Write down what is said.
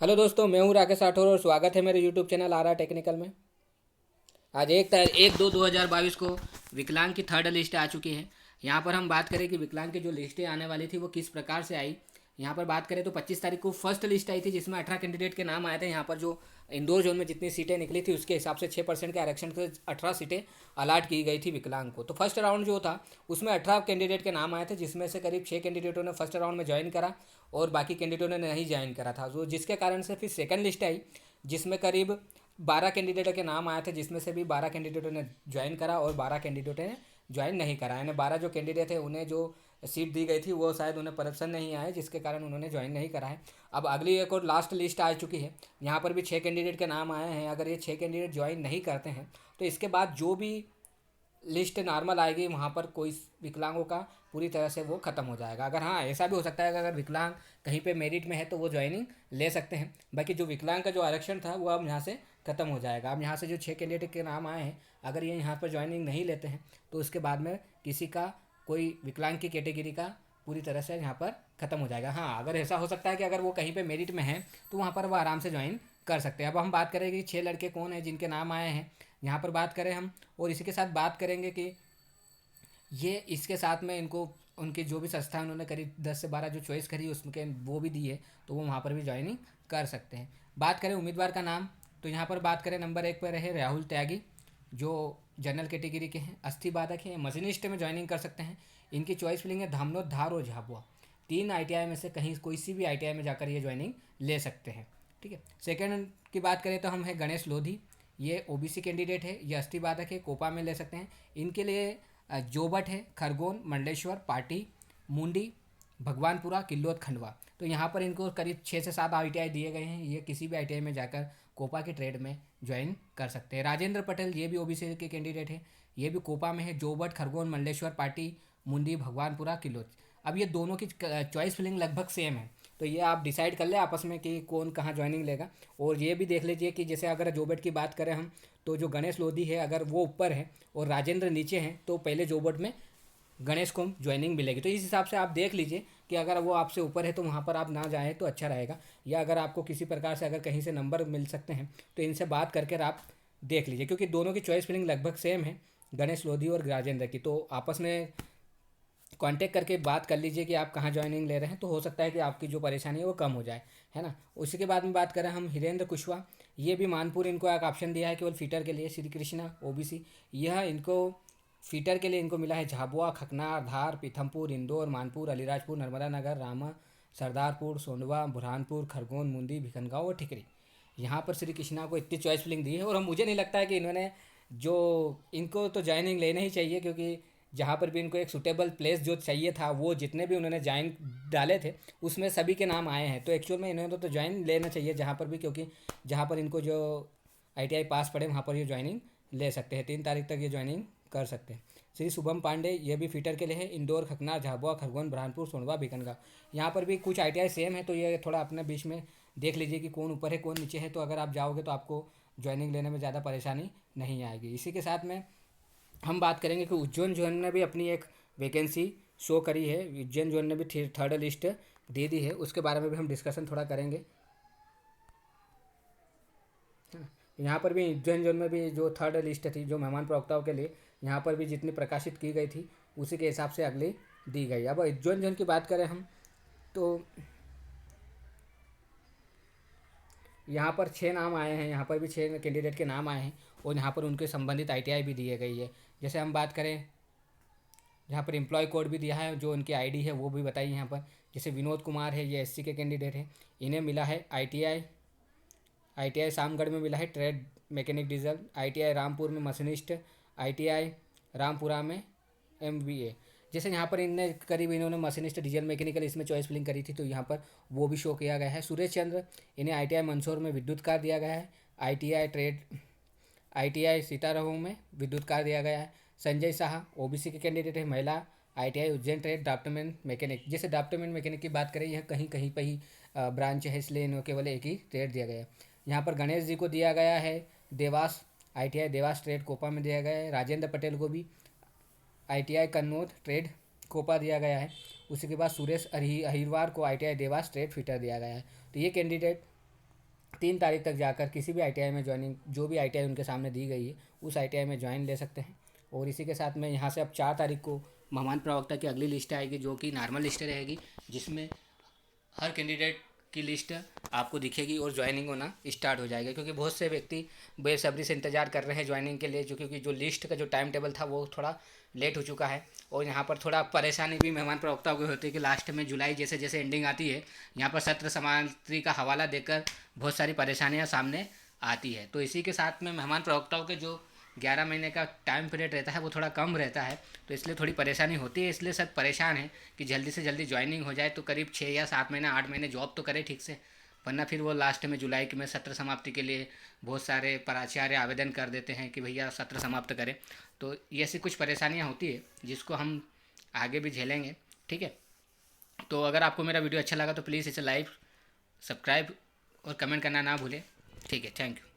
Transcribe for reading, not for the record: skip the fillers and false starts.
Hello दोस्तों, मैं हूं राकेश राठौर और स्वागत है मेरे YouTube channel R R technical में। आज 1 दो 2022 को विकलांग की थर्ड लिस्ट आ चुकी है। यहाँ पर हम बात करें कि विकलांग की जो लिस्टें आने वाली थी वो किस प्रकार से आई। यहाँ पर बात करें तो 25 तारीख को फर्स्ट लिस्ट आई थी जिसमें 18 कैंडिडेट के नाम आए थे। यहाँ पर जो इंदौर जोन में जितनी सीटें निकली थी उसके हिसाब से 6% के आरक्षण से 18 सीटें अलाट की गई थी विकलांग को। तो फर्स्ट राउंड जो था उसमें 18 कैंडिडेट के नाम आए थे, जिसमें से करीब 6 कैंडिडेटों ने फर्स्ट राउंड में ज्वाइन करा और बाकी कैंडिडेटों ने नहीं ज्वाइन करा था, जो जिसके कारण से फिर सेकंड लिस्ट आई जिसमें करीब 12 कैंडिडेटों के नाम आए थे, जिसमें से भी 12 कैंडिडेटों ने ज्वाइन करा और 12 कैंडिडेटों ने ज्वाइन नहीं करा। यानी 12 जो कैंडिडेट थे उन्हें जो सीट दी गई थी वो शायद उन्हें पसंद नहीं आए, जिसके कारण उन्होंने ज्वाइन नहीं करा है। अब अगली एक और लास्ट लिस्ट आ चुकी है। यहाँ पर भी 6 कैंडिडेट के नाम आए हैं। अगर ये 6 कैंडिडेट ज्वाइन नहीं करते हैं तो इसके बाद जो भी लिस्ट नॉर्मल आएगी वहाँ पर कोई विकलांगों का पूरी तरह से वो ख़त्म हो जाएगा। अगर हाँ, ऐसा भी हो सकता है कि अगर विकलांग कहीं पे मेरिट में है तो वो ज्वाइनिंग ले सकते हैं। बाकी जो विकलांग का जो आरक्षण था वो अब यहाँ से ख़त्म हो जाएगा। अब यहाँ से जो 6 कैंडिडेट के नाम आए हैं, अगर ये यहाँ पर ज्वाइनिंग नहीं लेते हैं तो उसके बाद में किसी का कोई विकलांग की कैटेगरी का पूरी तरह से यहाँ पर ख़त्म हो जाएगा। हाँ, अगर ऐसा हो सकता है कि अगर वो कहीं पे मेरिट में है तो वहाँ पर वो आराम से ज्वाइन कर सकते हैं। अब हम बात करेंगे कि 6 लड़के कौन हैं जिनके नाम आए हैं, यहाँ पर बात करें हम। और इसी के साथ बात करेंगे कि ये इसके साथ में इनको उनकी जो भी संस्था है उन्होंने करीब 10 से 12 जो चॉइस करी उसमें वो भी दी है, तो वो वहाँ पर भी ज्वाइनिंग कर सकते हैं। बात करें उम्मीदवार का नाम, तो यहाँ पर बात करें नंबर 1 पर है राहुल त्यागी, जो जनरल कैटेगरी के हैं, अस्थि बाधक हैं, मशीनिस्ट में ज्वाइनिंग कर सकते हैं। इनकी चॉइस फिलिंग है धामनोद, धार और झाबुआ। 3 ITI में से कहीं कोई सी भी ITI में जाकर ये ज्वाइनिंग ले सकते हैं। ठीक है। सेकेंड की बात करें तो हम है गणेश लोधी। ये OBC कैंडिडेट है, ये अस्थि बाधक है, कोपा में ले सकते हैं। इनके लिए जोबट है, खरगोन, मंडलेश्वर, पाटी, मुंडी, भगवानपुरा, किल्लोद, खंडवा। तो यहाँ पर इनको करीब 6 से 7 ITI दिए गए हैं। ये किसी भी ITI में जाकर कोपा के ट्रेड में ज्वाइन कर सकते हैं। राजेंद्र पटेल, ये भी OBC के कैंडिडेट है, ये भी कोपा में है। जोबट, खरगोन, मंडलेश्वर, पाटी, मुंडी, भगवानपुरा, किल्लोद। अब ये दोनों की चॉइस फिलिंग लगभग सेम है, तो ये आप डिसाइड कर ले आपस में कि कौन कहाँ ज्वाइनिंग लेगा। और ये भी देख लीजिए कि जैसे अगर जोबट की बात करें हम, तो जो गणेश लोधी है अगर वो ऊपर है और राजेंद्र नीचे हैं तो पहले जोबट में गणेश को ज्वाइनिंग मिलेगी। तो इस हिसाब से आप देख लीजिए कि अगर वो आपसे ऊपर है तो वहाँ पर आप ना जाएँ तो अच्छा रहेगा। या अगर आपको किसी प्रकार से अगर कहीं से नंबर मिल सकते हैं तो इनसे बात करके आप देख लीजिए, क्योंकि दोनों की चॉइस फिलिंग लगभग सेम है, गणेश लोधी और राजेंद्र की। तो आपस में कांटेक्ट करके बात कर लीजिए कि आप कहाँ ज्वाइनिंग ले रहे हैं, तो हो सकता है कि आपकी जो परेशानी है वो कम हो जाए, है ना। उसी के बाद में बात करें हम हिरेंद्र कुशवाहा, ये भी मानपुर, इनको एक ऑप्शन दिया है केवल फीटर के लिए। श्री कृष्णा OBC, यह इनको फीटर के लिए इनको मिला है झाबुआ, खकनार, धार, पीथमपुर, इंदौर, मानपुर, अलीराजपुर, नर्मदा नगर, रामा, सरदारपुर, सोनवा, बुरहानपुर, खरगोन, मुंदी, भिखनगांव और ठिकरी। यहाँ पर श्री कृष्णा को इतनी चॉइस फिलिंग दी है और मुझे नहीं लगता है कि इन्होंने जो इनको तो ज्वाइनिंग लेना ही चाहिए, क्योंकि जहाँ पर भी इनको एक सूटेबल प्लेस जो चाहिए था वो जितने भी उन्होंने ज्वाइन डाले थे उसमें सभी के नाम आए हैं। तो एक्चुअल में इन्होंने तो ज्वाइन लेना चाहिए जहाँ पर भी, क्योंकि जहाँ पर इनको जो ITI पास पड़े वहाँ पर ये ज्वाइनिंग ले सकते हैं। 3 तारीख तक ये ज्वाइनिंग कर सकते हैं। श्री शुभम पांडे, ये भी फीटर के लिए है, इंदौर, खकनार, झाबुआ, खरगोन, बुरहानपुर, सोनवा, बीकानेर। यहाँ पर भी कुछ ITI सेम है, तो ये थोड़ा अपने बीच में देख लीजिए कि कौन ऊपर है कौन नीचे है, तो अगर आप जाओगे तो आपको ज्वाइनिंग लेने में ज़्यादा परेशानी नहीं आएगी। इसी के साथ में हम बात करेंगे कि उज्जैन जोन ने भी अपनी एक वैकेंसी शो करी है। उज्जैन जोन ने भी थर्ड लिस्ट दे दी है, उसके बारे में भी हम डिस्कशन थोड़ा करेंगे। यहाँ पर भी उज्जैन जोन में भी जो थर्ड लिस्ट थी जो मेहमान प्रवक्ताओं के लिए, यहाँ पर भी जितनी प्रकाशित की गई थी उसी के हिसाब से अगली दी गई। अब उज्जैन जोन की बात करें हम, तो यहाँ पर 6 नाम आए हैं, यहाँ पर भी 6 कैंडिडेट के नाम आए हैं और यहाँ पर उनके संबंधित ITI भी दिए गई है। जैसे हम बात करें, यहाँ पर एम्प्लॉय कोड भी दिया है, जो उनकी ID है वो भी बताइए यहाँ पर। जैसे विनोद कुमार है, ये SC के कैंडिडेट हैं, इन्हें मिला है ITI सामगढ़ में मिला है trade mechanic diesel, ITI Rampur में मशीनिस्ट, ITI रामपुरा में MBA। जैसे यहाँ पर इनने करीब इन्होंने मशीनिस्ट डीजल मैकेनिकल इसमें चॉइस फिलिंग करी थी, तो यहाँ पर वो भी शो किया गया है। सुरेश चंद्र, इन्हें ITI मंदसौर में विद्युत कार दिया गया है। ITI सीतारमऊ में विद्युत कार दिया गया है। संजय शाह OBC के कैंडिडेट है, महिला, ITI Ujjain trade draftsman mechanic. जैसे ड्राफ्टमैन मैकेनिक की बात करें, यह कहीं कहीं पर ही ब्रांच है, इसलिए इन्हें केवल एक ही ट्रेड दिया गया है। यहाँ पर गणेश जी को दिया गया है Dewas, ITI Dewas trade COPA में दिया गया है। राजेंद्र पटेल को भी ITI कन्नौज ट्रेड कोपा दिया गया है। उसी के बाद सुरेश अहिरवार को ITI देवास ट्रेड फिटर दिया गया है। तो ये कैंडिडेट 3 तारीख तक जाकर किसी भी ITI में ज्वाइनिंग, जो भी ITI उनके सामने दी गई है उस ITI में ज्वाइन ले सकते हैं। और इसी के साथ में यहाँ से अब 4 तारीख को मेहमान प्रवक्ता की अगली लिस्ट आएगी, जो कि नॉर्मल लिस्ट रहेगी, जिसमें हर कैंडिडेट की लिस्ट आपको दिखेगी और ज्वाइनिंग होना स्टार्ट हो जाएगा। क्योंकि बहुत से व्यक्ति बेसब्री से इंतज़ार कर रहे हैं ज्वाइनिंग के लिए, जो क्योंकि जो लिस्ट का जो टाइम टेबल था वो थोड़ा लेट हो चुका है। और यहाँ पर थोड़ा परेशानी भी मेहमान प्रवक्ताओं को होती है कि लास्ट में जुलाई जैसे जैसे एंडिंग आती है, यहाँ पर सत्र समाप्ति का हवाला देकर बहुत सारी परेशानियाँ सामने आती है। तो इसी के साथ में मेहमान प्रवक्ताओं के जो 11 महीने का टाइम पीरियड रहता है वो थोड़ा कम रहता है, तो इसलिए थोड़ी परेशानी होती है। इसलिए सब परेशान हैं कि जल्दी से जल्दी ज्वाइनिंग हो जाए, तो करीब 6 या 7 महीने 8 महीने जॉब तो करे ठीक से, वरना फिर वो लास्ट में जुलाई के में सत्र समाप्ति के लिए बहुत सारे प्राचार्य आवेदन कर देते हैं कि भैया सत्र समाप्त करें। तो ये ऐसी कुछ परेशानियाँ होती है जिसको हम आगे भी झेलेंगे, ठीक है। तो अगर आपको मेरा वीडियो अच्छा लगा तो प्लीज़ इसे लाइक, सब्सक्राइब और कमेंट करना ना भूलें, ठीक है। Thank you.